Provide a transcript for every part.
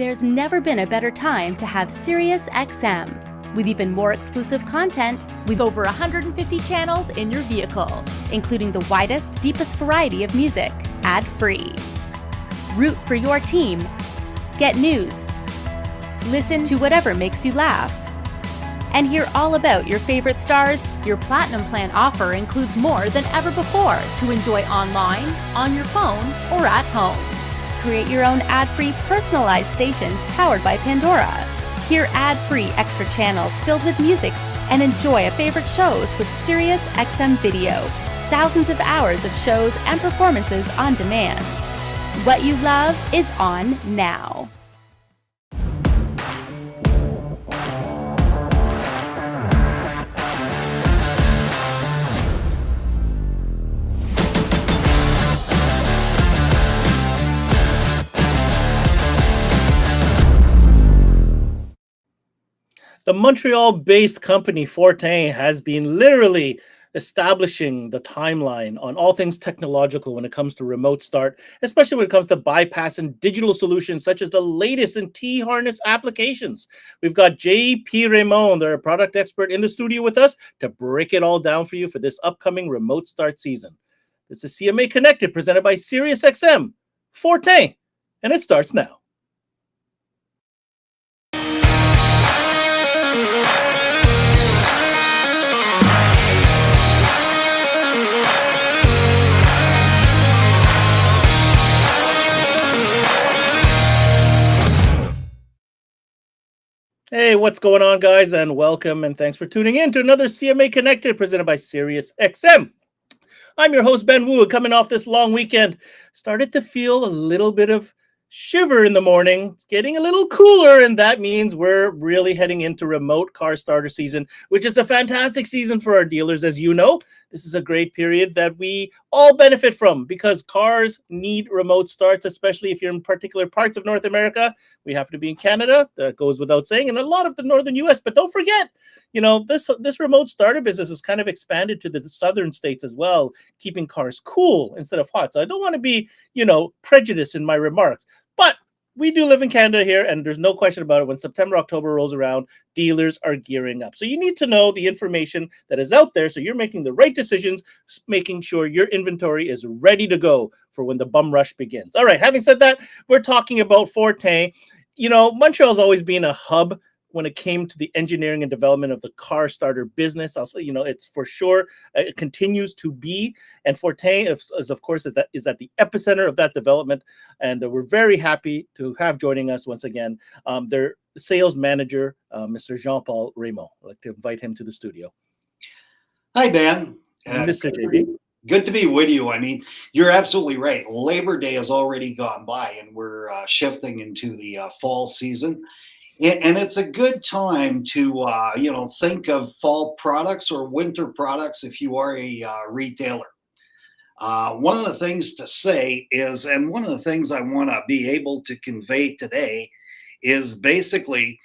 There's never been a better time to have SiriusXM. With even more exclusive content, with over 150 channels in your vehicle, including the widest, deepest variety of music, ad-free. Root for your team. Get news. Listen to whatever makes you laugh. And hear all about your favorite stars. Your Platinum Plan offer includes more than ever before to enjoy online, on your phone, or at home. Create your own ad-free personalized stations powered by Pandora. Hear ad-free extra channels filled with music and enjoy a favorite shows with SiriusXM Video. Thousands of hours of shows and performances on demand. What you love is on now. The Montreal-based company Fortin has been literally establishing the timeline on all things technological when it comes to remote start, especially when it comes to bypassing digital solutions such as the latest in T-harness applications. We've got JP Raymond, their product expert, in the studio with us to break it all down for you for this upcoming remote start season. This is CMA Connected, presented by SiriusXM, Fortin, and it starts now. Hey, what's going on, guys, and welcome, and thanks for tuning in to another CMA Connected presented by SiriusXM. I'm your host, Ben Wu, coming off this long weekend. Started to feel a little bit of shiver in the morning. It's getting a little cooler, and that means we're really heading into remote car starter season, which is a fantastic season for our dealers. As you know, this is a great period that we all benefit from because cars need remote starts, especially if you're in particular parts of North America. We happen to be in Canada, that goes without saying, and a lot of the northern U.S. But don't forget, this remote starter business has kind of expanded to the southern states as well, keeping cars cool instead of hot. So I don't want to be, prejudiced in my remarks. But we do live in Canada here, and there's no question about it. When September, October rolls around, dealers are gearing up. So you need to know the information that is out there so you're making the right decisions, making sure your inventory is ready to go for when the bum rush begins. All right, having said that, we're talking about Fortin. Montreal's always been a hub when it came to the engineering and development of the car starter business. I'll say, it's for sure, it continues to be. And Fortin is of course, at the epicenter of that development. And we're very happy to have joining us once again, their sales manager, Mr. Jean-Paul Raymond. I'd like to invite him to the studio. Hi, Ben. Mr. JP. Good to be with you. I mean, you're absolutely right. Labor Day has already gone by, and we're shifting into the fall season. And it's a good time to, think of fall products or winter products if you are a retailer. One of the things to say is, and one of the things I want to be able to convey today is basically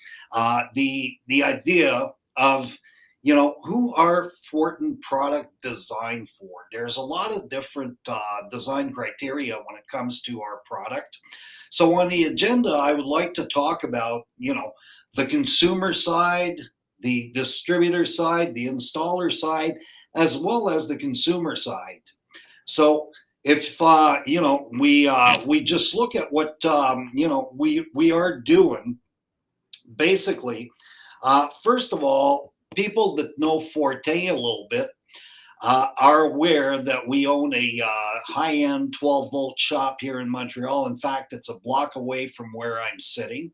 the idea of, who are Fortin product designed for? There's a lot of different design criteria when it comes to our product. So on the agenda, I would like to talk about, the consumer side, the distributor side, the installer side, as well as the consumer side. So if, we just look at what, we are doing, basically, first of all, people that know Fortin a little bit are aware that we own a high-end 12-volt shop here in Montreal. In fact, it's a block away from where I'm sitting.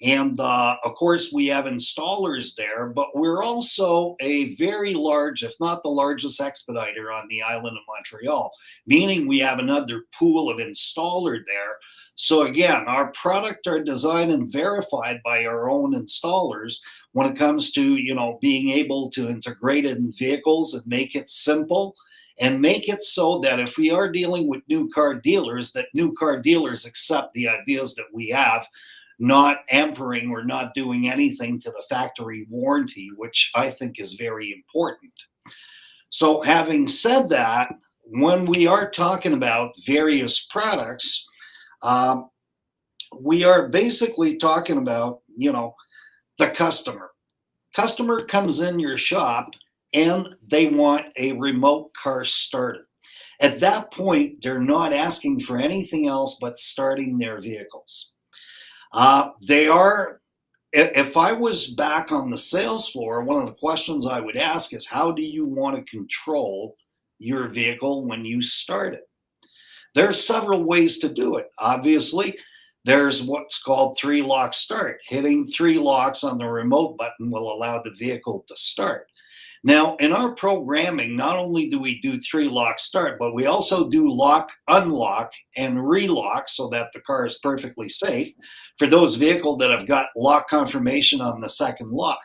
And of course, we have installers there, but we're also a very large, if not the largest expediter on the island of Montreal, meaning we have another pool of installer there. So again, our product are designed and verified by our own installers when it comes to, being able to integrate it in vehicles and make it simple and make it so that if we are dealing with new car dealers, that new car dealers accept the ideas that we have, not hampering or not doing anything to the factory warranty, which I think is very important. So having said that, when we are talking about various products, we are basically talking about, the customer. Customer comes in your shop and they want a remote car started. At that point, they're not asking for anything else but starting their vehicles. They are, if I was back on the sales floor, one of the questions I would ask is, how do you want to control your vehicle when you start it? There are several ways to do it. Obviously, there's what's called three lock start. Hitting three locks on the remote button will allow the vehicle to start. Now, in our programming, not only do we do three lock start, but we also do lock, unlock, and relock so that the car is perfectly safe for those vehicles that have got lock confirmation on the second lock.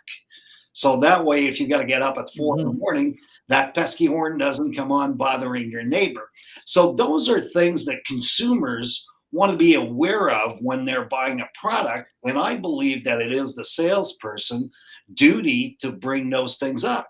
So that way, if you got to get up at 4 in the morning, that pesky horn doesn't come on bothering your neighbor. So those are things that consumers want to be aware of when they're buying a product. And I believe that it is the salesperson duty to bring those things up.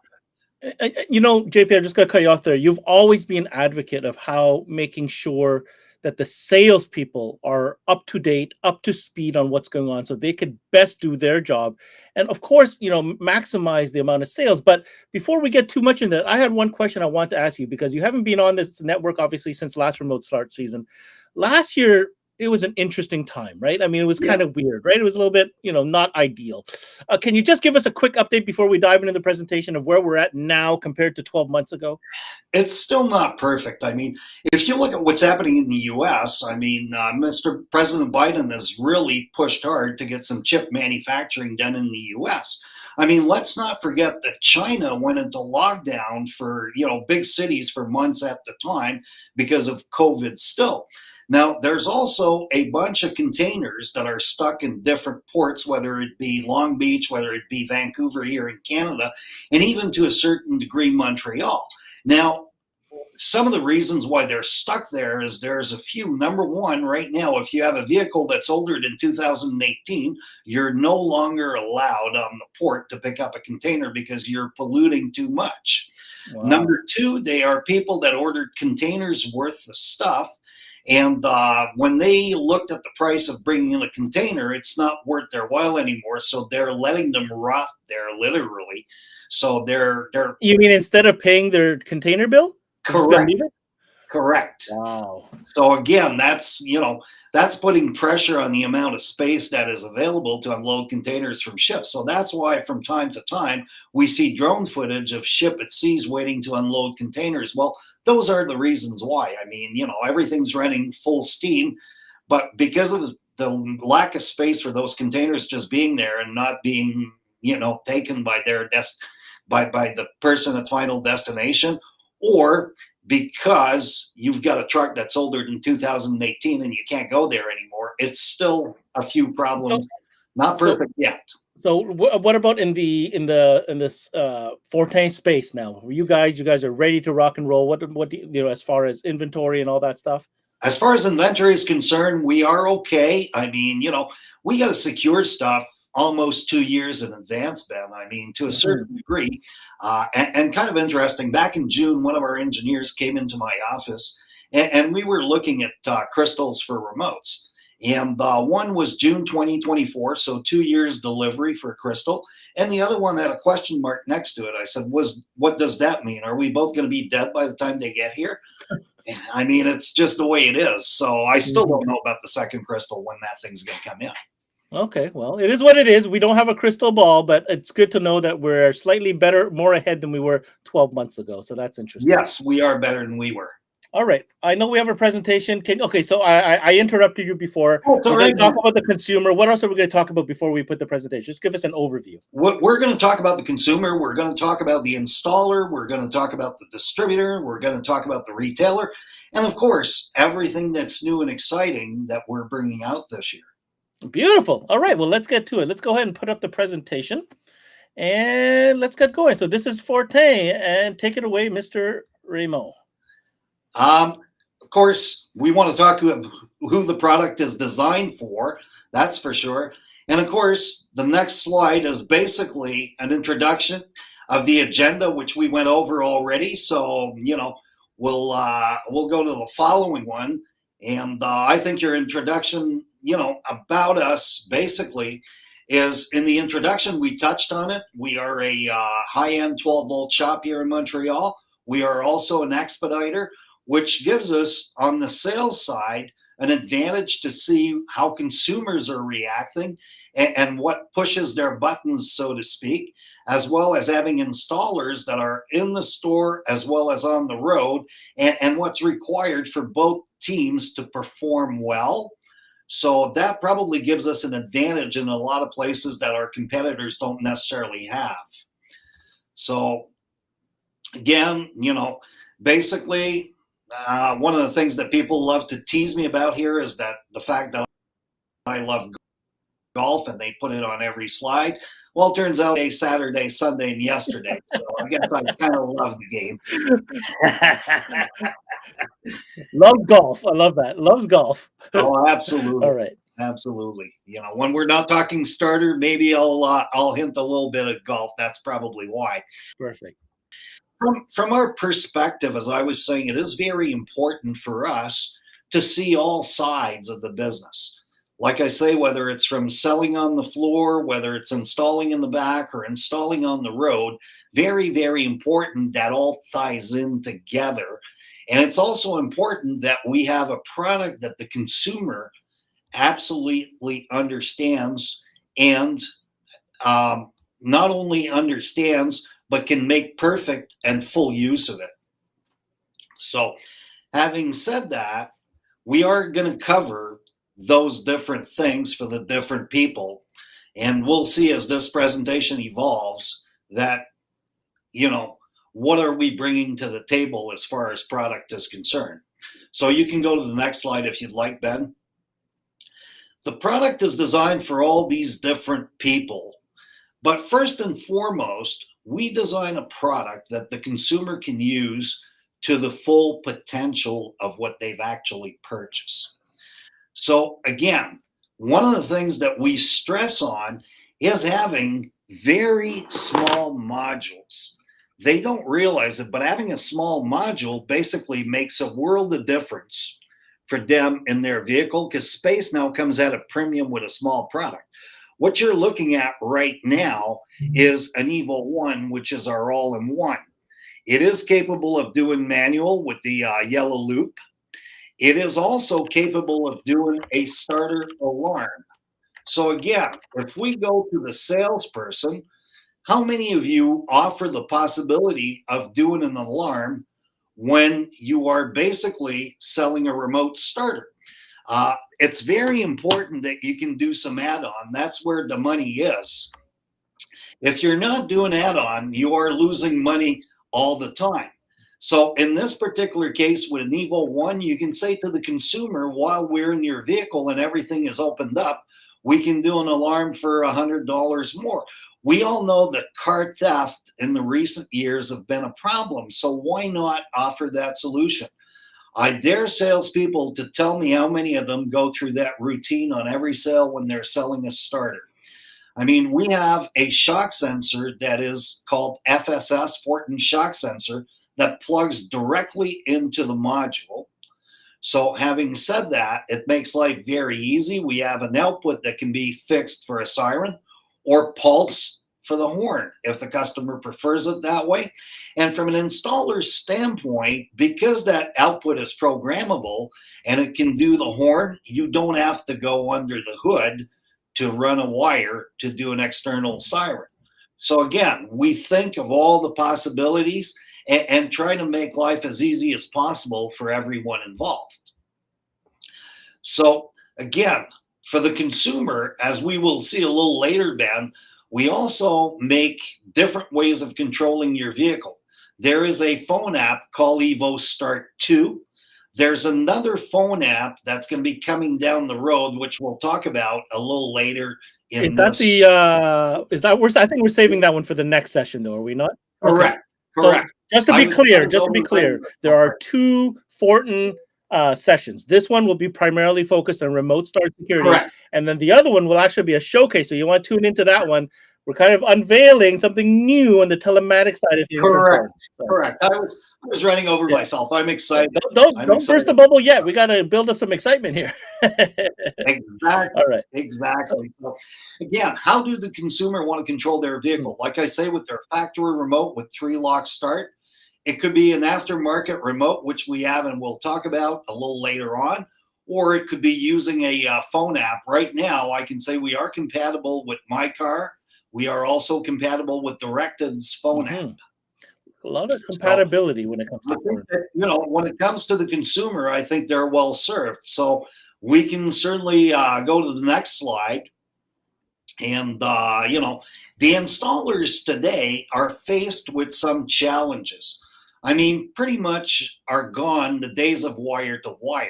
JP, I'm just going to cut you off there. You've always been an advocate of how making sure that the salespeople are up to date, up to speed on what's going on so they could best do their job. And of course, maximize the amount of sales. But before we get too much into that, I had one question I want to ask you, because you haven't been on this network, obviously, since last remote start season. Last year, it was an interesting time, right? I mean, it was kind of weird, right? It was a little bit, not ideal. Can you just give us a quick update before we dive into the presentation of where we're at now compared to 12 months ago? It's still not perfect. I mean, if you look at what's happening in the U.S., I mean, Mr. President Biden has really pushed hard to get some chip manufacturing done in the U.S. I mean, let's not forget that China went into lockdown for, big cities for months at the time because of COVID still. Now, there's also a bunch of containers that are stuck in different ports, whether it be Long Beach, whether it be Vancouver here in Canada, and even to a certain degree Montreal. Now, some of the reasons why they're stuck there is there's a few. Number one, right now, if you have a vehicle that's older than 2018, you're no longer allowed on the port to pick up a container because you're polluting too much. Wow. Number two, they are people that ordered containers worth of stuff. And when they looked at the price of bringing in a container, it's not worth their while anymore. So they're letting them rot there, literally. So they're. You mean instead of paying their container bill? Correct. Correct. Wow. So again, that's putting pressure on the amount of space that is available to unload containers from ships. So that's why from time to time we see drone footage of ship at seas waiting to unload containers. Well, those are the reasons why. I mean, everything's running full steam, but because of the lack of space for those containers just being there and not being, taken by their by the person at final destination, or because you've got a truck that's older than 2018 and you can't go there anymore, it's still a few problems. Not perfect yet. So what about in this Fortin space now? You guys are ready to rock and roll. What do you, as far as inventory and all that stuff? As far as inventory is concerned, we are okay. I mean, we got to secure stuff almost 2 years in advance, Ben. I mean, to a certain degree. And kind of interesting, back in June, one of our engineers came into my office and we were looking at crystals for remotes. And one was June 2024, so 2 years delivery for a crystal. And the other one had a question mark next to it. I said, what does that mean? Are we both going to be dead by the time they get here? I mean, it's just the way it is. So I still don't know about the second crystal when that thing's going to come in. Okay, well, it is what it is. We don't have a crystal ball, but it's good to know that we're slightly better, more ahead than we were 12 months ago. So that's interesting. Yes, we are better than we were. All right. I know we have a presentation. So I interrupted you before. Oh, we're going to talk about the consumer. What else are we going to talk about before we put the presentation? Just give us an overview. We're going to talk about the consumer. We're going to talk about the installer. We're going to talk about the distributor. We're going to talk about the retailer. And of course, everything that's new and exciting that we're bringing out this year. Beautiful. All right. Well, let's get to it. Let's go ahead and put up the presentation and let's get going. So this is Fortin, and take it away, Mr. Raymond. Of course, we want to talk about who the product is designed for. That's for sure. And of course, the next slide is basically an introduction of the agenda, which we went over already. So, we'll go to the following one. And I think your introduction, about us basically is in the introduction, we touched on it. We are a high-end 12-volt shop here in Montreal. We are also an expediter, which gives us on the sales side an advantage to see how consumers are reacting and what pushes their buttons, so to speak, as well as having installers that are in the store as well as on the road, and what's required for both teams to perform well. So that probably gives us an advantage in a lot of places that our competitors don't necessarily have. So again, basically, one of the things that people love to tease me about here is that the fact that I love golf and they put it on every slide. Well, it turns out Saturday, Sunday, and yesterday. So I guess I kind of love the game. Loves golf. I love that. Loves golf. Oh, absolutely. All right. Absolutely. When we're not talking starter, maybe I'll hint a little bit of golf. That's probably why. Perfect. From our perspective, as I was saying, it is very important for us to see all sides of the business. Like I say, whether it's from selling on the floor, whether it's installing in the back or installing on the road, very, very important that all ties in together. And it's also important that we have a product that the consumer absolutely understands and not only understands, but can make perfect and full use of it. So having said that, we are going to cover those different things for the different people. And we'll see as this presentation evolves that, what are we bringing to the table as far as product is concerned. So you can go to the next slide if you'd like, Ben. The product is designed for all these different people. But first and foremost, we design a product that the consumer can use to the full potential of what they've actually purchased. So again, one of the things that we stress on is having very small modules. They don't realize it, but having a small module basically makes a world of difference for them in their vehicle, because space now comes at a premium with a small product. What you're looking at right now is an Evo 1, which is our all-in-one. It is capable of doing manual with the yellow loop. It is also capable of doing a starter alarm. So again, if we go to the salesperson, how many of you offer the possibility of doing an alarm when you are basically selling a remote starter? It's very important that you can do some add-on. That's where the money is. If you're not doing add-on, you are losing money all the time. So in this particular case with an Evo 1, you can say to the consumer, while we're in your vehicle and everything is opened up, we can do an alarm for $100 more. We all know that car theft in the recent years have been a problem. So why not offer that solution? I dare salespeople to tell me how many of them go through that routine on every sale when they're selling a starter. I mean, we have a shock sensor that is called FSS, Fortin shock sensor, that plugs directly into the module. So having said that, it makes life very easy. We have an output that can be fixed for a siren or pulse for the horn if the customer prefers it that way. And from an installer's standpoint, because that output is programmable and it can do the horn, you don't have to go under the hood to run a wire to do an external siren. So again, we think of all the possibilities and try to make life as easy as possible for everyone involved. So again, for the consumer, as we will see a little later, Ben, we also make different ways of controlling your vehicle. There is a phone app called Evo Start 2. There's another phone app that's going to be coming down the road, which we'll talk about a little later. I think we're saving that one for the next session, though, are we not? Correct. Okay. Correct. So just to be clear, there are two Fortin sessions. This one will be primarily focused on remote start security. Correct. And then the other one will actually be a showcase. So you want to tune into that one. we're kind of unveiling something new on the telematic side of things. Correct. So, Correct. I was running over myself. I'm excited. Don't burst the bubble yet. We got to build up some excitement here. Exactly. All right. Exactly. So, again, how do the consumer want to control their vehicle? Like I say, with their factory remote with 3-lock start, it could be an aftermarket remote, which we have and we'll talk about a little later on, or it could be using a phone app. Right now, I can say we are compatible with My Car. We are also compatible with Directed's phone app. A lot of compatibility when it comes to when it comes to the consumer, I think they're well served. So we can certainly go to the next slide. And, the installers today are faced with some challenges. I mean, pretty much are gone the days of wire to wire.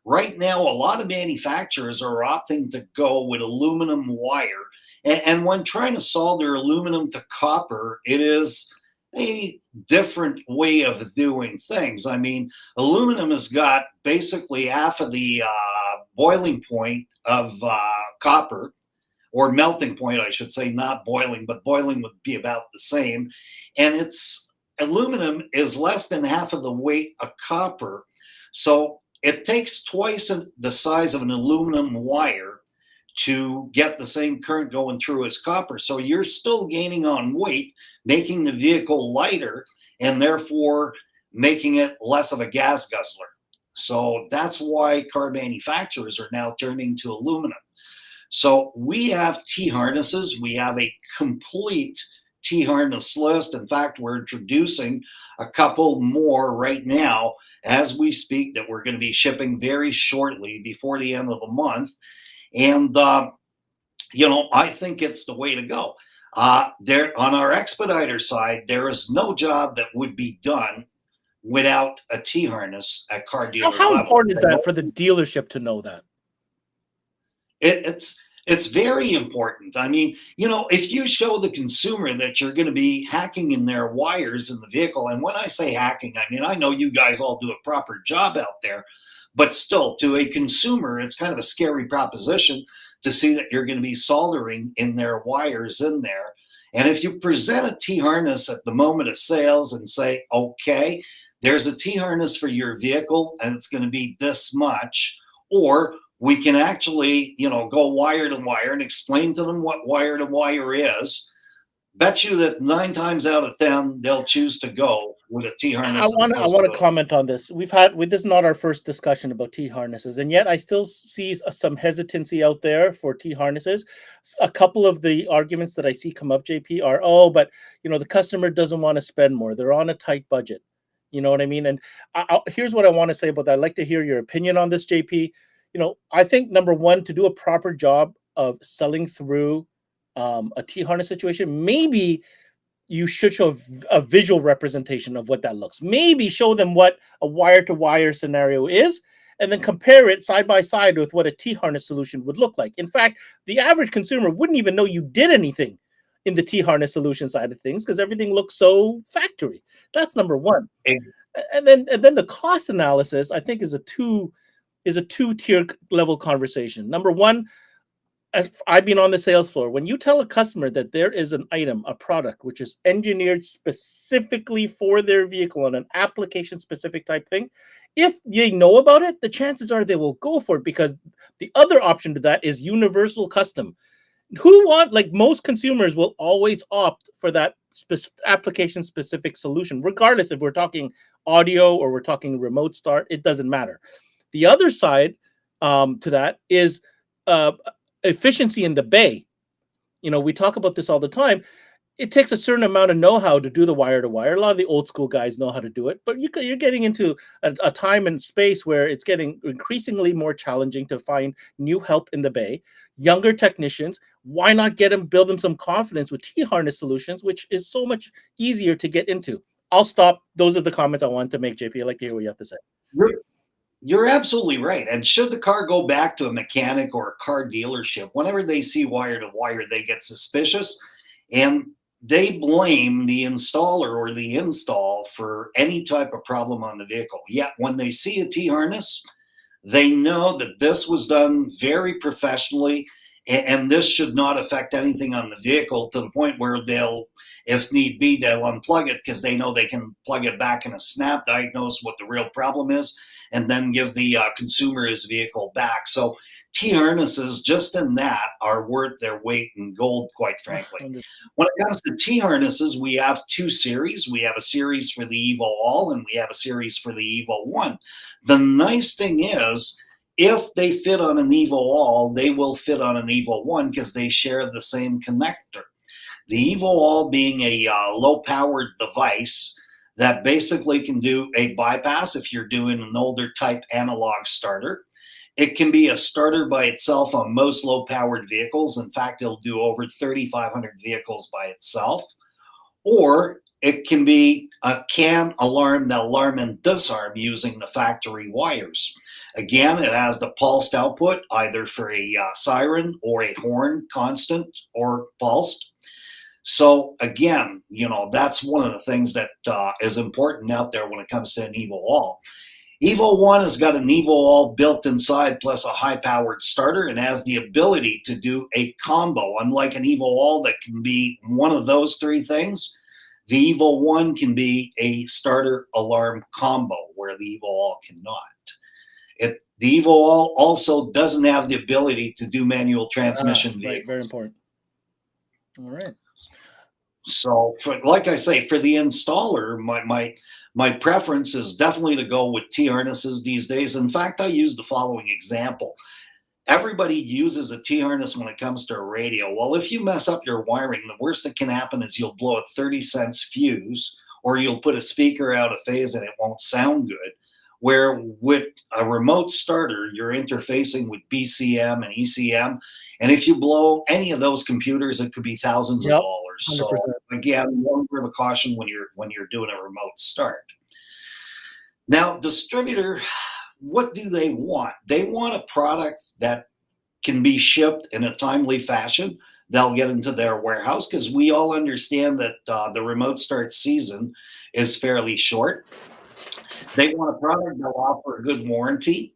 Right now, a lot of manufacturers are opting to go with aluminum wire. And when trying to solder aluminum to copper, it is a different way of doing things. I mean, aluminum has got basically half of the boiling point of copper, or melting point, I should say, not boiling, but boiling would be about the same. And aluminum is less than half of the weight of copper. So it takes twice the size of an aluminum wire to get the same current going through as copper. So you're still gaining on weight, making the vehicle lighter, and therefore making it less of a gas guzzler. So that's why car manufacturers are now turning to aluminum. So we have T-harnesses. We have a complete T-harness list. In fact, we're introducing a couple more right now as we speak that we're going to be shipping very shortly before the end of the month. And, I think it's the way to go. There on our expediter side, there is no job that would be done without a T-harness at car dealer How level. important is that for the dealership to know that? It's very important. I mean, if you show the consumer that you're going to be hacking in their wires in the vehicle, and when I say hacking, I mean, I know you guys all do a proper job out there, but still, to a consumer, it's kind of a scary proposition to see that you're going to be soldering in their wires in there. And if you present a T-harness at the moment of sales and say, okay, there's a T-harness for your vehicle and it's going to be this much, or we can actually, go wire to wire and explain to them what wire to wire is. Bet you that 9 times out of 10, they'll choose to go with a T-harness. I want to comment on this. This is not our first discussion about T-harnesses, and yet I still see some hesitancy out there for T-harnesses. A couple of the arguments that I see come up, JP, are, but the customer doesn't want to spend more. They're on a tight budget. You know what I mean? And here's what I want to say about that. I'd like to hear your opinion on this, JP. I think number one, to do a proper job of selling through a T-harness situation, maybe you should show a visual representation of what that looks. Maybe show them what a wire-to-wire scenario is, and then compare it side by side with what a T-harness solution would look like. In fact, the average consumer wouldn't even know you did anything in the T-harness solution side of things because everything looks so factory. That's number one. And then the cost analysis, I think, is a two-tier level conversation. Number one, I've been on the sales floor. When you tell a customer that there is an item, a product, which is engineered specifically for their vehicle on an application-specific type thing, if they know about it, the chances are they will go for it, because the other option to that is universal custom. Most consumers will always opt for that application-specific solution, regardless if we're talking audio or we're talking remote start. It doesn't matter. The other side to that is efficiency in the bay. We talk about this all the time. It takes a certain amount of know-how to do the wire-to-wire. A lot of the old school guys know how to do it, but you're getting into a time and space where it's getting increasingly more challenging to find new help in the bay. Younger technicians, why not build them some confidence with T-harness solutions, which is so much easier to get into. I'll stop. Those are the comments I wanted to make, JP. I'd like to hear what you have to say. You're absolutely right. And should the car go back to a mechanic or a car dealership, whenever they see wire to wire, they get suspicious and they blame the installer or the install for any type of problem on the vehicle. Yet when they see a T-harness, they know that this was done very professionally And this should not affect anything on the vehicle to the point where they'll, if need be, they'll unplug it because they know they can plug it back in a snap, diagnose what the real problem is, and then give the consumer his vehicle back. So T-harnesses, just in that, are worth their weight in gold, quite frankly. When it comes to T-harnesses, we have two series. We have a series for the Evo All, and we have a series for the Evo One. The nice thing is, if they fit on an Evo All, they will fit on an Evo One because they share the same connector. The Evo All being a low-powered device that basically can do a bypass if you're doing an older type analog starter. It can be a starter by itself on most low-powered vehicles. In fact, it'll do over 3,500 vehicles by itself. Or it can be a CAN alarm that alarm and disarm using the factory wires. Again, it has the pulsed output, either for a siren or a horn, constant or pulsed. So again, that's one of the things that is important out there when it comes to an Evo All. Evo One has got an Evo All built inside plus a high-powered starter and has the ability to do a combo. Unlike an Evo All that can be one of those three things, the Evo One can be a starter alarm combo where the Evo All cannot. The Evo All also doesn't have the ability to do manual transmission vehicles. Right, very important. All right. So, like I say, for the installer, my preference is definitely to go with T-harnesses these days. In fact, I use the following example. Everybody uses a T-harness when it comes to a radio. Well, if you mess up your wiring, the worst that can happen is you'll blow a 30-cent fuse, or you'll put a speaker out of phase and it won't sound good. Where with a remote starter, you're interfacing with BCM and ECM. And if you blow any of those computers, it could be thousands of dollars. 100%. So again, one for the caution when you're doing a remote start. Now, distributor, what do they want? They want a product that can be shipped in a timely fashion. They'll get into their warehouse because we all understand that the remote start season is fairly short. They want a product that'll offer a good warranty.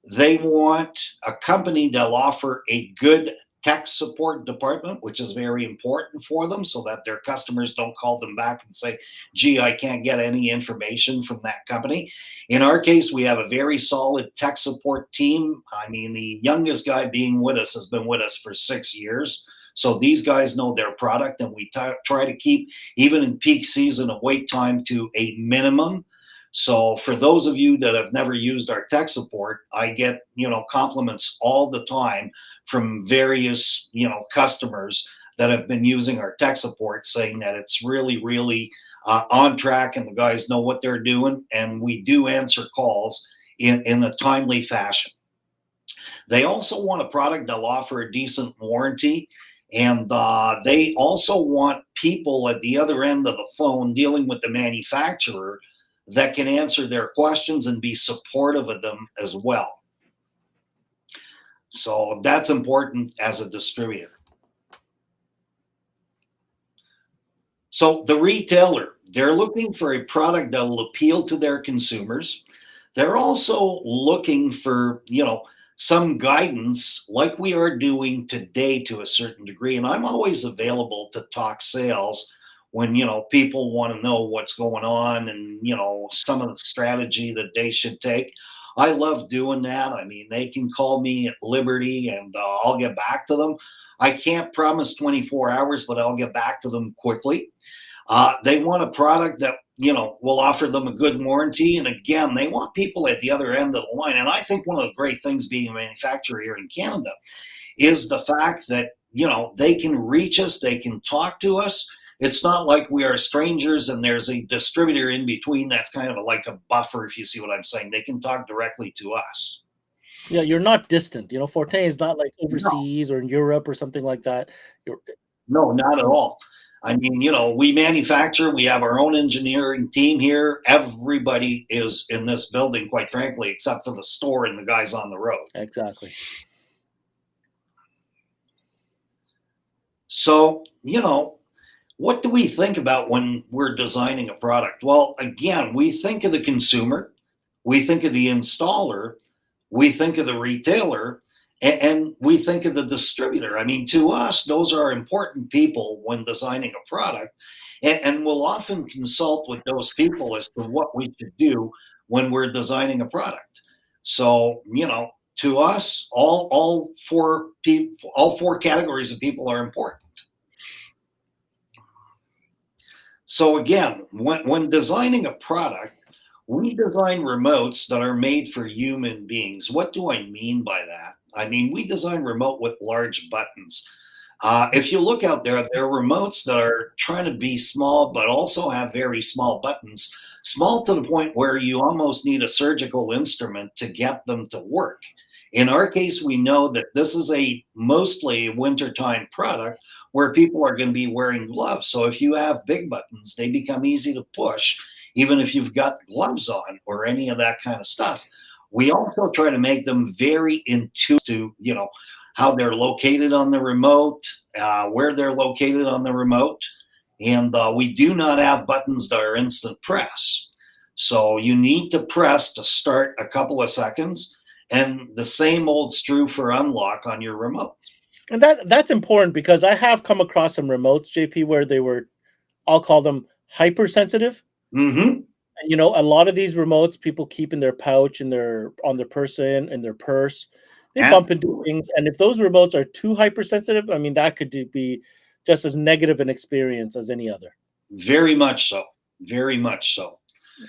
They want a company that'll offer a good tech support department, which is very important for them so that their customers don't call them back and say, gee, I can't get any information from that company. In our case, we have a very solid tech support team. I mean, the youngest guy being with us has been with us for 6 years. So these guys know their product, and we try to keep, even in peak season, a wait time to a minimum. So for those of you that have never used our tech support, I get, compliments all the time from various, customers that have been using our tech support, saying that it's really, really on track and the guys know what they're doing. And we do answer calls in a timely fashion. They also want a product that'll offer a decent warranty. And they also want people at the other end of the phone dealing with the manufacturer that can answer their questions and be supportive of them as well. So that's important as a distributor. So the retailer, they're looking for a product that will appeal to their consumers. They're also looking for, some guidance like we are doing today to a certain degree. And I'm always available to talk sales when, people want to know what's going on and, some of the strategy that they should take. I love doing that. I mean, they can call me at liberty and I'll get back to them. I can't promise 24 hours, but I'll get back to them quickly. They want a product that, will offer them a good warranty. And again, they want people at the other end of the line. And I think one of the great things being a manufacturer here in Canada is the fact that, they can reach us, they can talk to us. It's not like we are strangers and there's a distributor in between that's kind of like a buffer, if you see what I'm saying. They can talk directly to us. Yeah, you're not distant. Fortin is not like overseas or in Europe or something like that. No, not at all. I mean, we manufacture, we have our own engineering team here. Everybody is in this building, quite frankly, except for the store and the guys on the road. Exactly. So, what do we think about when we're designing a product? Well, again, we think of the consumer, we think of the installer, we think of the retailer, And we think of the distributor. I mean, to us, those are important people when designing a product. And we'll often consult with those people as to what we should do when we're designing a product. So, to us, all four categories of people are important. So again, when designing a product, we design remotes that are made for human beings. What do I mean by that? I mean, we design remote with large buttons. If you look out there, there are remotes that are trying to be small, but also have very small buttons, small to the point where you almost need a surgical instrument to get them to work. In our case, we know that this is mostly wintertime product where people are going to be wearing gloves. So if you have big buttons, they become easy to push, even if you've got gloves on or any of that kind of stuff. We also try to make them very intuitive to, how they're located on the remote, where they're located on the remote. And we do not have buttons that are instant press. So you need to press to start a couple of seconds, and the same old's true for unlock on your remote. And that's important because I have come across some remotes, JP, where they were, I'll call them hypersensitive. Mm-hmm. And a lot of these remotes people keep in their pouch, on their person, in their purse. They bump into things, and if those remotes are too hypersensitive, I mean, that could be just as negative an experience as any other. Very much so. Very much so.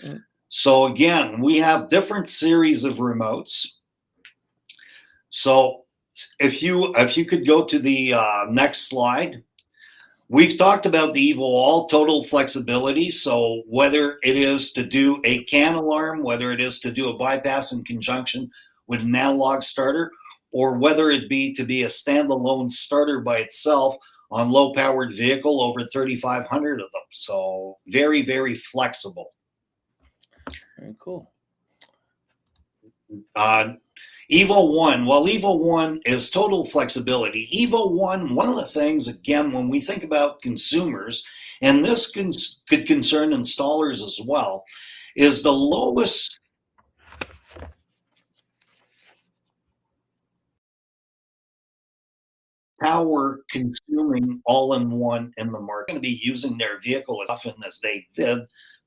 Mm-hmm. So again, we have different series of remotes. So if you could go to the next slide. We've talked about the Evo All total flexibility. So whether it is to do a CAN alarm, whether it is to do a bypass in conjunction with an analog starter, or whether it be to be a standalone starter by itself on low-powered vehicle, over 3,500 of them. So very, very flexible. Very cool. Evo 1, well, Evo 1 is total flexibility. Evo 1, one of the things, again, when we think about consumers, and this could concern installers as well, is the lowest power consuming all-in-one in the market. Going to be using their vehicle as often as they did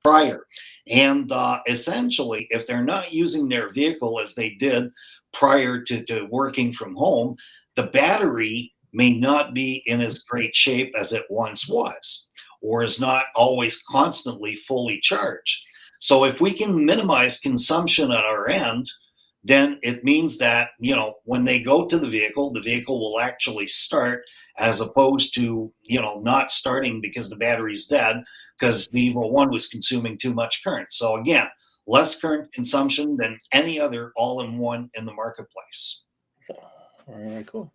prior. And essentially, if they're not using their vehicle as they did prior to working from home, the battery may not be in as great shape as it once was, or is not always constantly fully charged. So if we can minimize consumption at our end, then it means that, when they go to the vehicle will actually start, as opposed to, not starting because the battery's dead because the Evo 1 was consuming too much current. So again, less current consumption than any other all-in-one in the marketplace. Very cool.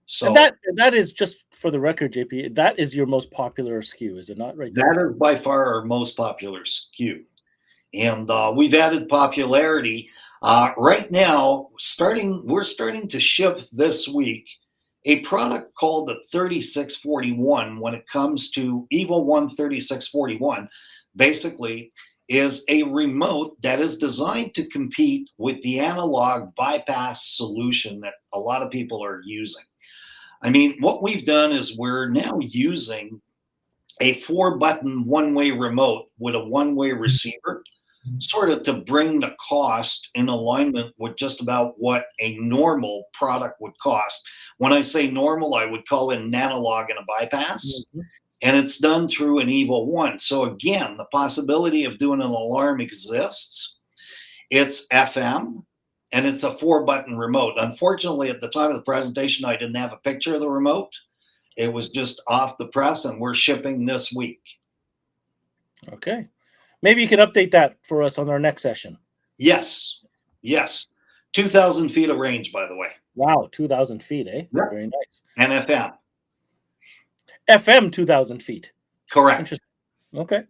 So and that is, just for the record, JP, that is your most popular SKU, is it not? Right. That is by far our most popular SKU. And we've added popularity. Right now, we're starting to ship this week a product called the 3641. When it comes to Evo 1 3641, basically is a remote that is designed to compete with the analog bypass solution that a lot of people are using. I mean, what we've done is we're now using a 4-button one-way remote with a one-way receiver, sort of to bring the cost in alignment with just about what a normal product would cost. When I say normal, I would call it an analog and a bypass. Mm-hmm. And it's done through an Evo 1. So again, the possibility of doing an alarm exists. It's FM, and it's a 4-button remote. Unfortunately, at the time of the presentation, I didn't have a picture of the remote. It was just off the press, and we're shipping this week. Okay. Maybe you can update that for us on our next session. Yes. 2,000 feet of range, by the way. Wow, 2,000 feet, eh? Yep. Very nice. And FM. FM 2,000 feet. Correct. Interesting. Okay.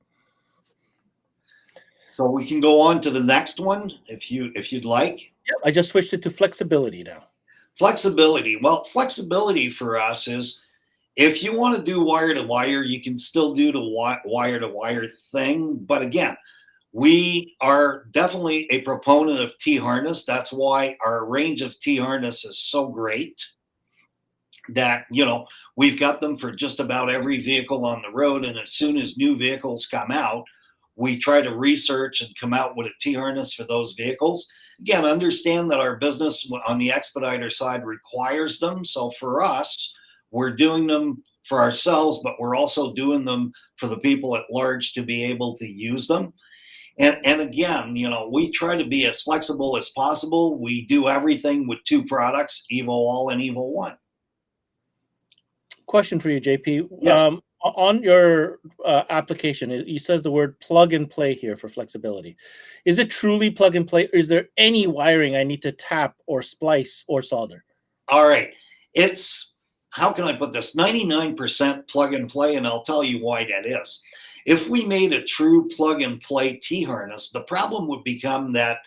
So we can go on to the next one if you'd like. Yep, I just switched it to flexibility now. Flexibility. Well, flexibility for us is, if you want to do wire to wire, you can still do the wire to wire thing. But again, We are definitely a proponent of T-harness. That's why our range of T-harness is so great that, we've got them for just about every vehicle on the road. And as soon as new vehicles come out, we try to research and come out with a T-harness for those vehicles. Again, understand that our business on the expediter side requires them. So for us, we're doing them for ourselves, but we're also doing them for the people at large to be able to use them. And again, we try to be as flexible as possible. We do everything with two products, Evo All and Evo One. Question for you, JP. Yes. On your application, it says the word plug and play here for flexibility. Is it truly plug and play? Or is there any wiring I need to tap or splice or solder? All right. It's, how can I put this? 99% plug and play, and I'll tell you why that is. If we made a true plug and play T-harness, the problem would become that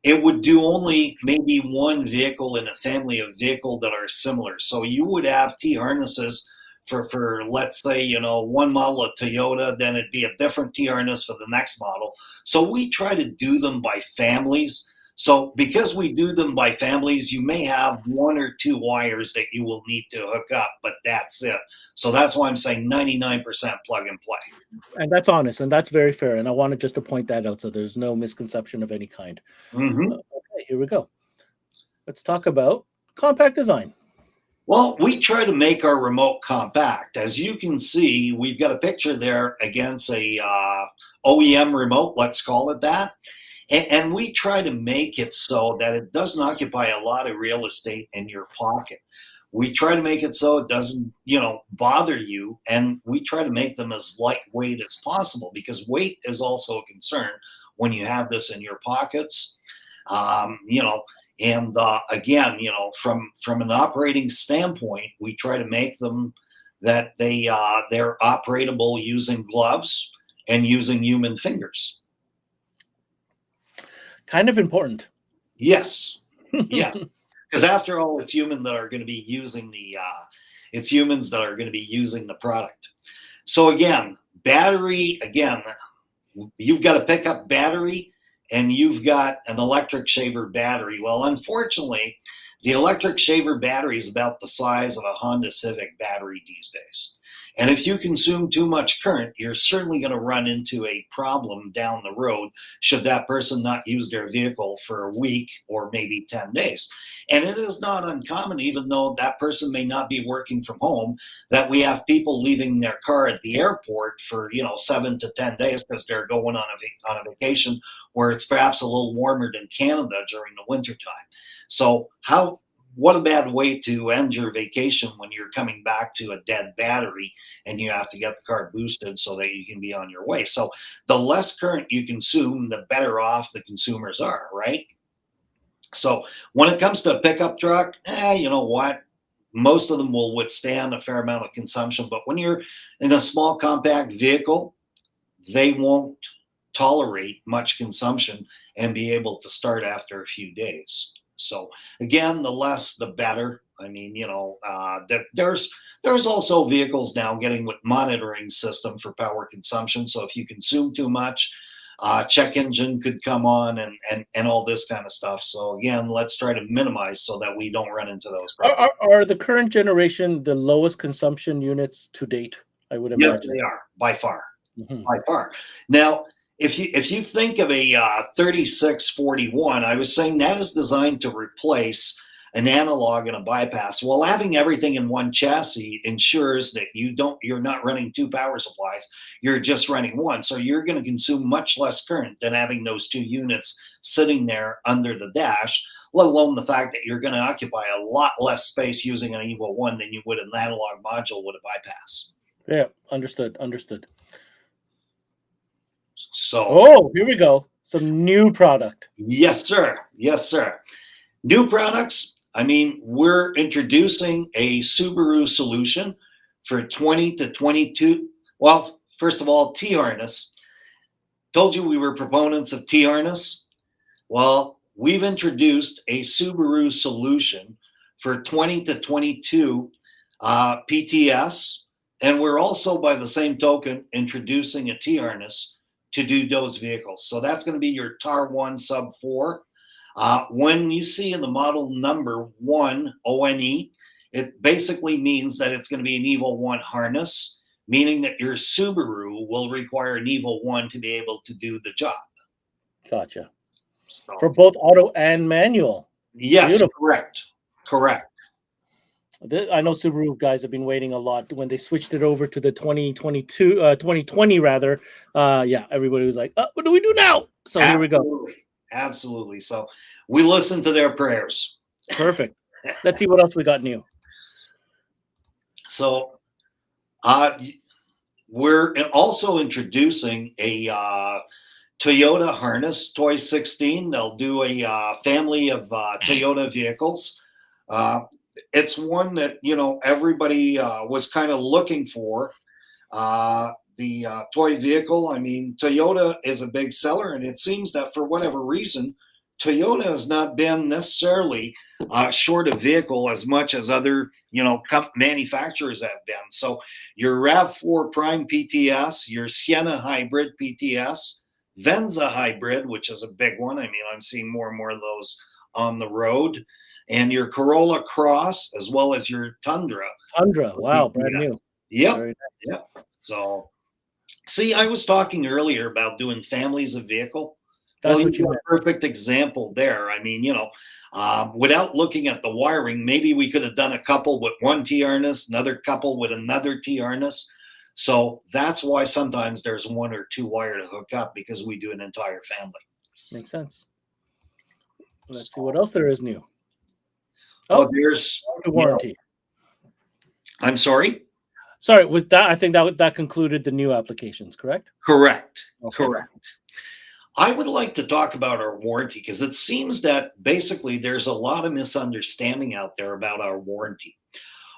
it would do only maybe one vehicle in a family of vehicle that are similar. So you would have T-harnesses for let's say, one model of Toyota, then it'd be a different T-harness for the next model. So we try to do them by families. So because we do them by families, you may have one or two wires that you will need to hook up, but that's it. So that's why I'm saying 99% plug and play. And that's honest, and that's very fair. And I wanted just to point that out so there's no misconception of any kind. Mm-hmm. Okay, here we go. Let's talk about compact design. Well, we try to make our remote compact. As you can see, we've got a picture there against a OEM remote, let's call it that. And we try to make it so that it doesn't occupy a lot of real estate in your pocket. We try to make it so it doesn't, bother you. And we try to make them as lightweight as possible, because weight is also a concern when you have this in your pockets. And again, from an operating standpoint, we try to make them that they're operable using gloves and using human fingers. Kind of important. Yes. Yes. Because after all, it's humans that are going to be using the product. So again, battery, you've got a pickup battery and you've got an electric shaver battery. Well, unfortunately, the electric shaver battery is about the size of a Honda Civic battery these days. And if you consume too much current, you're certainly going to run into a problem down the road should that person not use their vehicle for a week or maybe 10 days. And it is not uncommon, even though that person may not be working from home, that we have people leaving their car at the airport for 7 to 10 days because they're going on a vacation where it's perhaps a little warmer than Canada during the wintertime. So what a bad way to end your vacation when you're coming back to a dead battery and you have to get the car boosted so that you can be on your way. So the less current you consume, the better off the consumers are, right? So when it comes to a pickup truck, you know what? Most of them will withstand a fair amount of consumption. But when you're in a small compact vehicle, they won't tolerate much consumption and be able to start after a few days. So again, the less, the better. I mean, there's also vehicles now getting with monitoring system for power consumption. So if you consume too much, check engine could come on and all this kind of stuff. So again, let's try to minimize so that we don't run into those problems. Are the current generation the lowest consumption units to date? I would imagine. Yes, they are by far. Mm-hmm. By far. Now, if you think of a 3641, I was saying that is designed to replace an analog and a bypass. Well, having everything in one chassis ensures that you're not running two power supplies. You're just running one. So you're going to consume much less current than having those two units sitting there under the dash, let alone the fact that you're going to occupy a lot less space using an Evo 1 than you would an analog module with a bypass. Yeah, understood. So, here we go. Some new product. Yes, sir. New products. I mean, we're introducing a Subaru solution for 20 to 22. Well, first of all, T-harness. Told you we were proponents of T-harness. Well, we've introduced a Subaru solution for 20 to 22 PTS. And we're also, by the same token, introducing a T-harness to do those vehicles. So that's going to be your TAR 1 Sub 4. When you see in the model number 1, ONE, it basically means that it's going to be an Evo 1 harness, meaning that your Subaru will require an Evo 1 to be able to do the job. Gotcha. So, For both auto and manual. yes, Beautiful. correct. I know Subaru guys have been waiting a lot when they switched it over to the 2020 rather. Yeah, everybody was like, what do we do now? So here we go. Absolutely. So we listen to their prayers. Perfect. Let's see what else we got new. So we're also introducing a Toyota harness, Toy 16. They'll do a family of Toyota vehicles. It's one that, everybody was kind of looking for. The toy vehicle, I mean, Toyota is a big seller, and it seems that for whatever reason, Toyota has not been necessarily short of vehicle as much as other, manufacturers have been. So your RAV4 Prime PTS, your Sienna Hybrid PTS, Venza Hybrid, which is a big one. I mean, I'm seeing more and more of those on the road, and your Corolla Cross, as well as your Tundra. Wow, brand new. Yep. Very nice. Yep. So, see, I was talking earlier about doing families of vehicle. That's what you meant. A perfect example there. I mean, without looking at the wiring, maybe we could have done a couple with one T-harness, another couple with another T-harness. So that's why sometimes there's one or two wire to hook up, because we do an entire family. Makes sense. Let's see what else there is new. There's the warranty. I'm sorry? Sorry, was that? I think that concluded the new applications, correct? Correct. Okay. Correct. I would like to talk about our warranty, because it seems that basically there's a lot of misunderstanding out there about our warranty.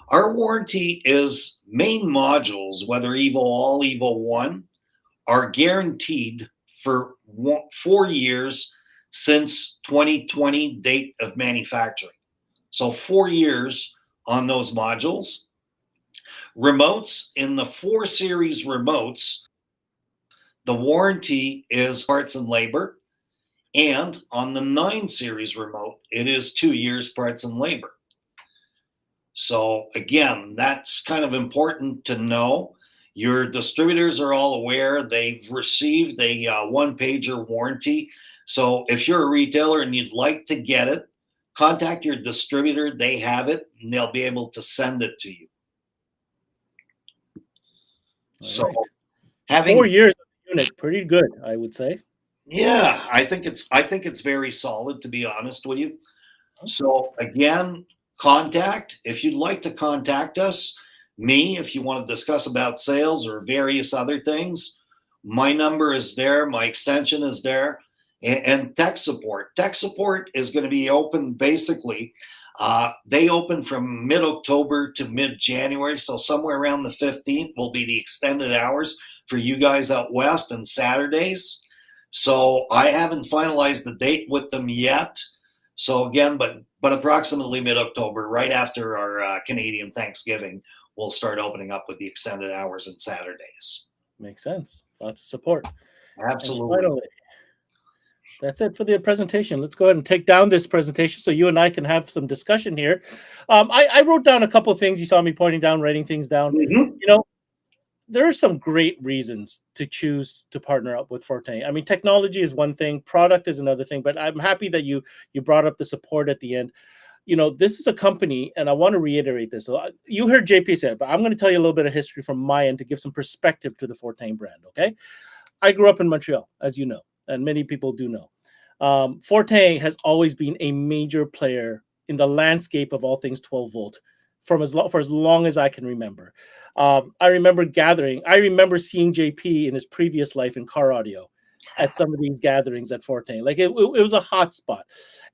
Our warranty is main modules, whether Evo All, Evo 1, are guaranteed for 4 years since 2020 date of manufacturing. So 4 years on those modules. Remotes, in the 4 series remotes, the warranty is parts and labor. And on the 9 series remote, it is 2 years parts and labor. So again, that's kind of important to know. Your distributors are all aware. They've received a one-pager warranty. So if you're a retailer and you'd like to get it, contact your distributor. They have it, and they'll be able to send it to you. So having 4 years of the unit, pretty good, I would say. Yeah, I think it's very solid, to be honest with you. So again, if you'd like to contact us, me, if you want to discuss about sales or various other things, my number is there, my extension is there, and tech support. Tech support is going to be open basically. They open from mid-October to mid-January, so somewhere around the 15th will be the extended hours for you guys out west, and Saturdays. So I haven't finalized the date with them yet. So again, but approximately mid-October, right after our Canadian Thanksgiving, we'll start opening up with the extended hours and Saturdays. Makes sense. Lots of support. Absolutely. And finally, that's it for the presentation. Let's go ahead and take down this presentation so you and I can have some discussion here. I wrote down a couple of things. You saw me pointing down, writing things down. Mm-hmm. There are some great reasons to choose to partner up with Fortin. I mean, technology is one thing, product is another thing, but I'm happy that you brought up the support at the end. This is a company, and I want to reiterate this. You heard JP say it, but I'm going to tell you a little bit of history from my end to give some perspective to the Fortin brand, okay? I grew up in Montreal, as you know, and many people do know. Fortin has always been a major player in the landscape of all things 12 volt for as long as I can remember. I remember seeing JP in his previous life in car audio at some of these gatherings at Fortin. Like it was a hot spot.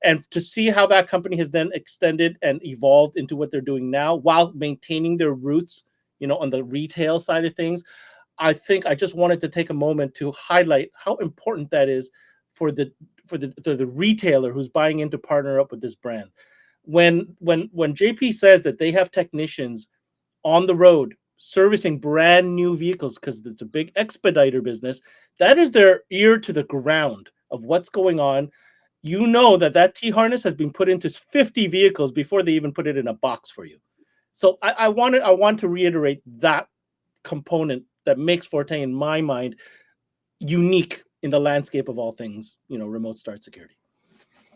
And to see how that company has then extended and evolved into what they're doing now while maintaining their roots, on the retail side of things, I think I just wanted to take a moment to highlight how important that is for the retailer who's buying in to partner up with this brand. When JP says that they have technicians on the road servicing brand new vehicles because it's a big expediter business. That is their ear to the ground of what's going on. You know that T harness has been put into 50 vehicles before they even put it in a box for you. So I want to reiterate that component that makes Fortin, in my mind, unique in the landscape of all things, remote start security.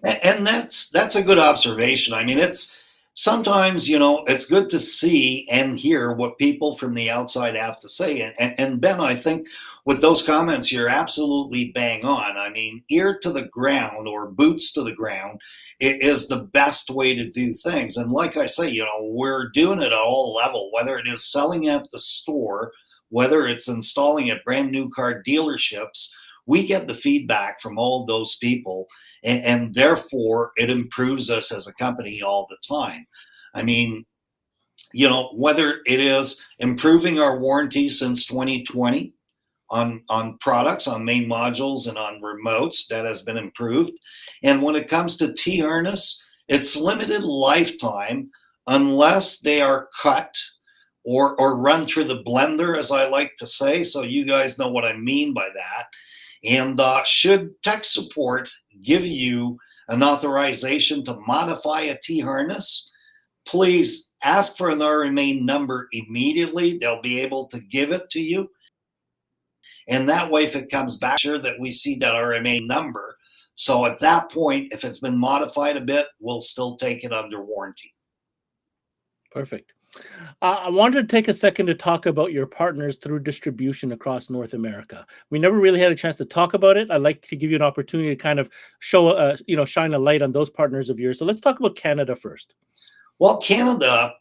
And that's a good observation. I mean, it's sometimes, it's good to see and hear what people from the outside have to say. And Ben, I think with those comments, you're absolutely bang on. I mean, ear to the ground or boots to the ground, it is the best way to do things. And like I say, we're doing it at all level, whether it is selling at the store, whether it's installing at brand new car dealerships. We get the feedback from all those people, and therefore it improves us as a company all the time. I mean, whether it is improving our warranty since 2020 on products, on main modules, and on remotes, that has been improved. And when it comes to T-harness, it's limited lifetime unless they are cut or run through the blender, as I like to say. So you guys know what I mean by that. And should tech support give you an authorization to modify a T-harness, please ask for an RMA number immediately. They'll be able to give it to you. And that way, if it comes back, sure that we see that RMA number. So at that point, if it's been modified a bit, we'll still take it under warranty. Perfect. I wanted to take a second to talk about your partners through distribution across North America. We never really had a chance to talk about it. I'd like to give you an opportunity to kind of show, shine a light on those partners of yours. So let's talk about Canada first. Well, Canada,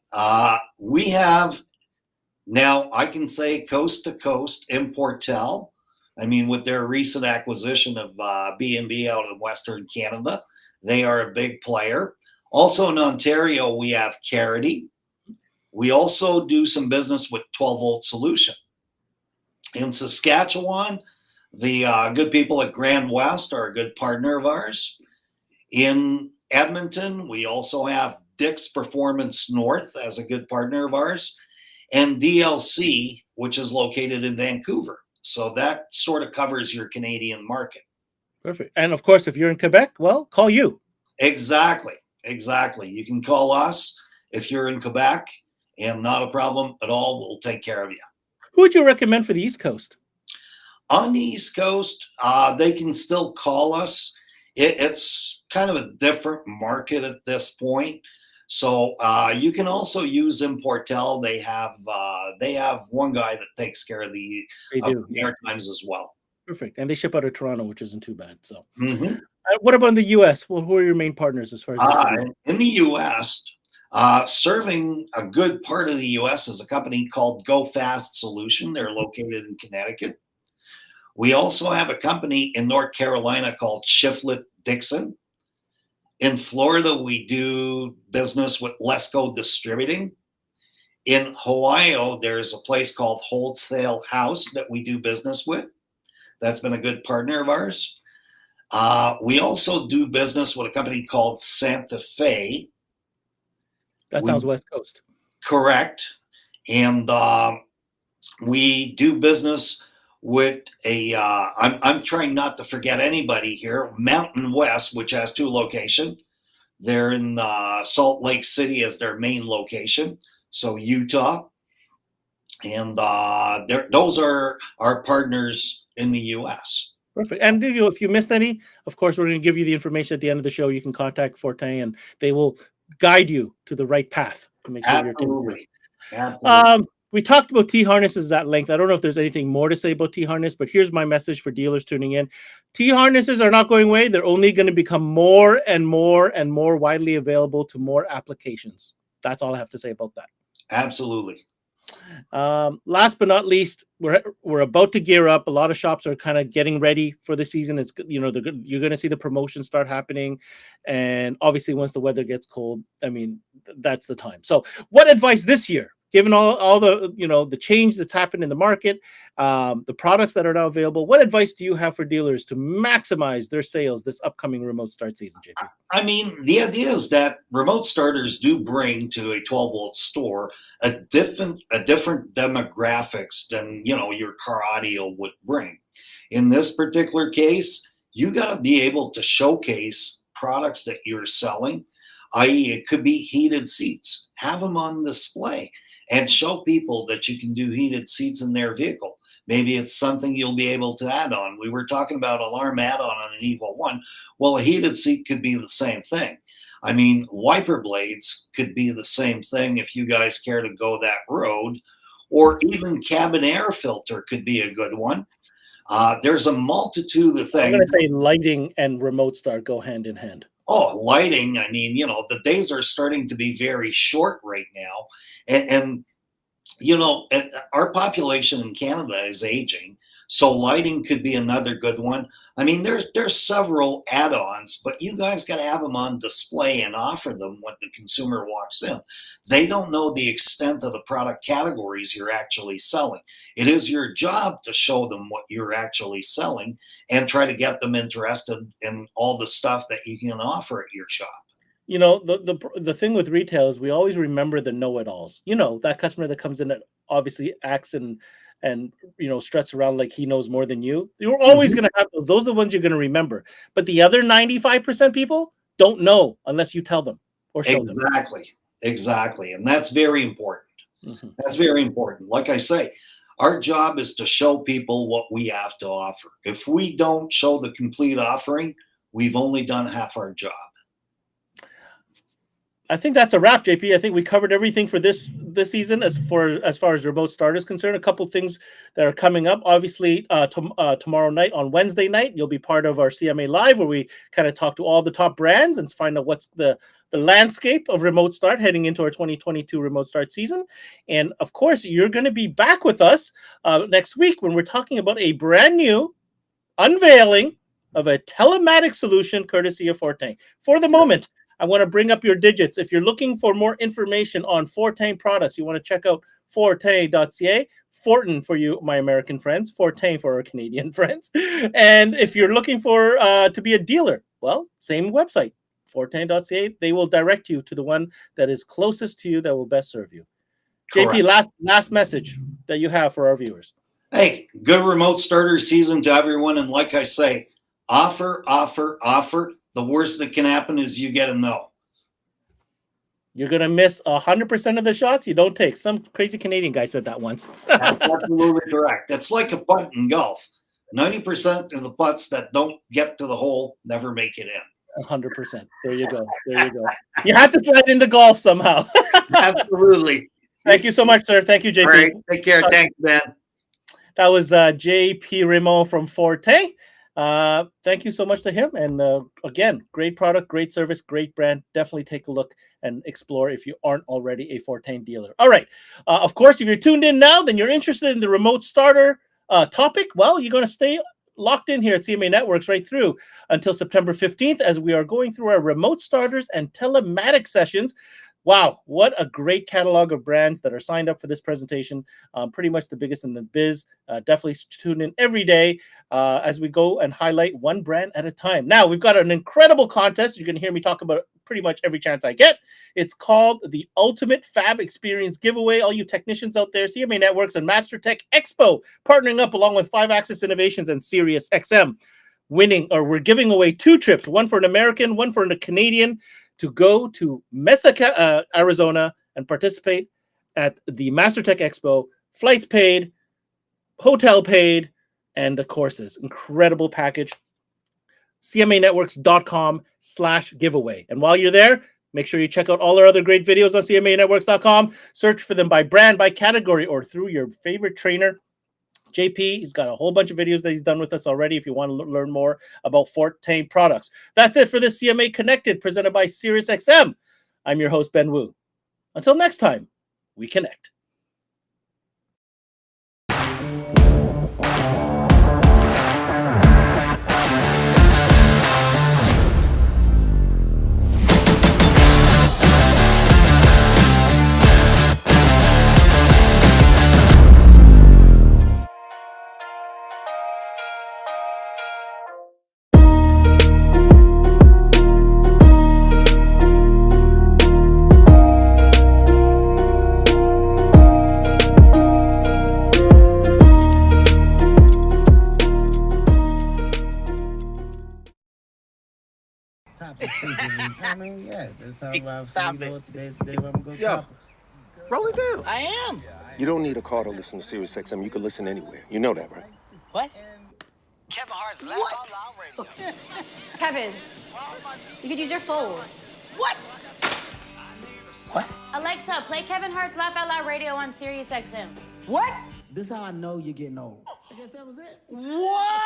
we have now, I can say coast to coast, Importel. I mean, with their recent acquisition of B&B out in Western Canada, they are a big player. Also in Ontario, we have Carity. We also do some business with 12-volt solution. In Saskatchewan, the good people at Grand West are a good partner of ours. In Edmonton, we also have Dick's Performance North as a good partner of ours, and DLC, which is located in Vancouver. So that sort of covers your Canadian market. Perfect. And of course, if you're in Quebec, well, call you. Exactly. You can call us if you're in Quebec. And not a problem at all. We'll take care of you. Who would you recommend for the East Coast? On the East Coast, they can still call us. It's kind of a different market at this point. So you can also use Importel. They have one guy that takes care of the Maritimes as well. Perfect. And they ship out of Toronto, which isn't too bad. So what about in the U.S.? Well, who are your main partners as far as in the U.S., serving a good part of the U.S. is a company called Go Fast Solution. They're located in Connecticut. We also have a company in North Carolina called Shiflett Dixon. In Florida, we do business with Lesco Distributing. In Ohio, there's a place called Wholesale House that we do business with. That's been a good partner of ours. We also do business with a company called Santa Fe. That sounds West Coast. Correct. And we do business with I'm trying not to forget anybody here, Mountain West, which has 2 locations. They're in Salt Lake City as their main location, so Utah. And those are our partners in the U.S. Perfect. And if you missed any, of course, we're going to give you the information at the end of the show. You can contact Fortin, and they will guide you to the right path to make sure Absolutely. We talked about T-harnesses at length. I don't know if there's anything more to say about T-harness, but here's my message for dealers tuning in. T-harnesses are not going away. They're only going to become more and more and more widely available to more applications. That's all I have to say about that. Absolutely. Last but not least, we're about to gear up. A lot of shops are kind of getting ready for the season. It's you're going to see the promotions start happening, and obviously once the weather gets cold, I mean that's the time. So, what advice this year given all the the change that's happened in the market, the products that are now available, what advice do you have for dealers to maximize their sales this upcoming remote start season, JP? I mean, the idea is that remote starters do bring to a 12-volt store a different demographics than your car audio would bring. In this particular case, you got to be able to showcase products that you're selling, i.e., it could be heated seats. Have them on display and show people that you can do heated seats in their vehicle. Maybe it's something you'll be able to add on. We were talking about alarm add-on on an Evo 1. Well, a heated seat could be the same thing. I mean, wiper blades could be the same thing if you guys care to go that road, or even cabin air filter could be a good one. There's a multitude of things. I'm going to say lighting and remote start go hand in hand. Oh, lighting. I mean, the days are starting to be very short right now. And our population in Canada is aging. So lighting could be another good one. I mean, there's several add-ons, but you guys got to have them on display and offer them when the consumer walks in. They don't know the extent of the product categories you're actually selling. It is your job to show them what you're actually selling and try to get them interested in all the stuff that you can offer at your shop. The thing with retail is we always remember the know-it-alls. That customer that comes in that obviously acts and struts around like he knows more than you. You're always going to have those. Those are the ones you're going to remember. But the other 95% people don't know unless you tell them or show them. Exactly. And that's very important. That's very important. Like I say, our job is to show people what we have to offer. If we don't show the complete offering, we've only done half our job. I think that's a wrap, JP. I think we covered everything for this season as far as remote start is concerned. A couple things that are coming up. Obviously, tomorrow night on Wednesday night, you'll be part of our CMA Live, where we kind of talk to all the top brands and find out what's the landscape of remote start heading into our 2022 remote start season. And of course, you're going to be back with us next week when we're talking about a brand new unveiling of a telematic solution courtesy of Fortin. For the moment, I want to bring up your digits. If you're looking for more information on Fortin products, you want to check out fortin.ca. Fortin for you, my American friends. Fortin for our Canadian friends. And if you're looking for to be a dealer, well, same website, fortin.ca. They will direct you to the one that is closest to you that will best serve you. Correct. JP, last message that you have for our viewers. Hey, good remote starter season to everyone. And like I say, offer. The worst that can happen is you get a no. You're going to miss 100% of the shots you don't take. Some crazy Canadian guy said that once. That's absolutely correct. It's like a putt in golf. 90% of the putts that don't get to the hole never make it in. 100%. There you go. You have to slide into golf somehow. Absolutely. Thank you so much, sir. Thank you, JP. All right. Take care. Thanks, Ben. That was JP Raymond from Fortin. Thank you so much to him. And again, great product, great service, great brand. Definitely take a look and explore if you aren't already a Fortin dealer. All right. Of course, if you're tuned in now, then you're interested in the remote starter topic. Well, you're going to stay locked in here at CMA Networks right through until September 15th as we are going through our remote starters and telematic sessions. Wow, what a great catalog of brands that are signed up for this presentation. Pretty much the biggest in the biz. Definitely tune in every day as we go and highlight one brand at a time. Now, we've got an incredible contest. You're going to hear me talk about it pretty much every chance I get. It's called the Ultimate Fab Experience Giveaway. All you technicians out there, CMA Networks and MasterTech Expo, partnering up along with 5-Axis Innovations and Sirius XM. We're giving away 2 trips, one for an American, one for a Canadian, to go to Mesa, Arizona, and participate at the MasterTech Expo. Flights paid, hotel paid, and the courses. Incredible package. CMAnetworks.com/giveaway. And while you're there, make sure you check out all our other great videos on CMAnetworks.com. Search for them by brand, by category, or through your favorite trainer. JP, he's got a whole bunch of videos that he's done with us already if you want to learn more about Fortin products. That's it for this CMA Connected presented by SiriusXM. I'm your host, Ben Wu. Until next time, we connect. mean, yeah, this time Hey, around, stop so you know it. today I'm gonna go Yo. choppers. Roll it down. I am. You don't need a car to listen to Sirius XM. You can listen anywhere. You know that, right? What? Kevin Hart's Laugh Out Loud Radio. Kevin, you could use your phone. What? Alexa, play Kevin Hart's Laugh Out Loud Radio on Sirius XM. What? This is how I know you're getting old. I guess that was it. What?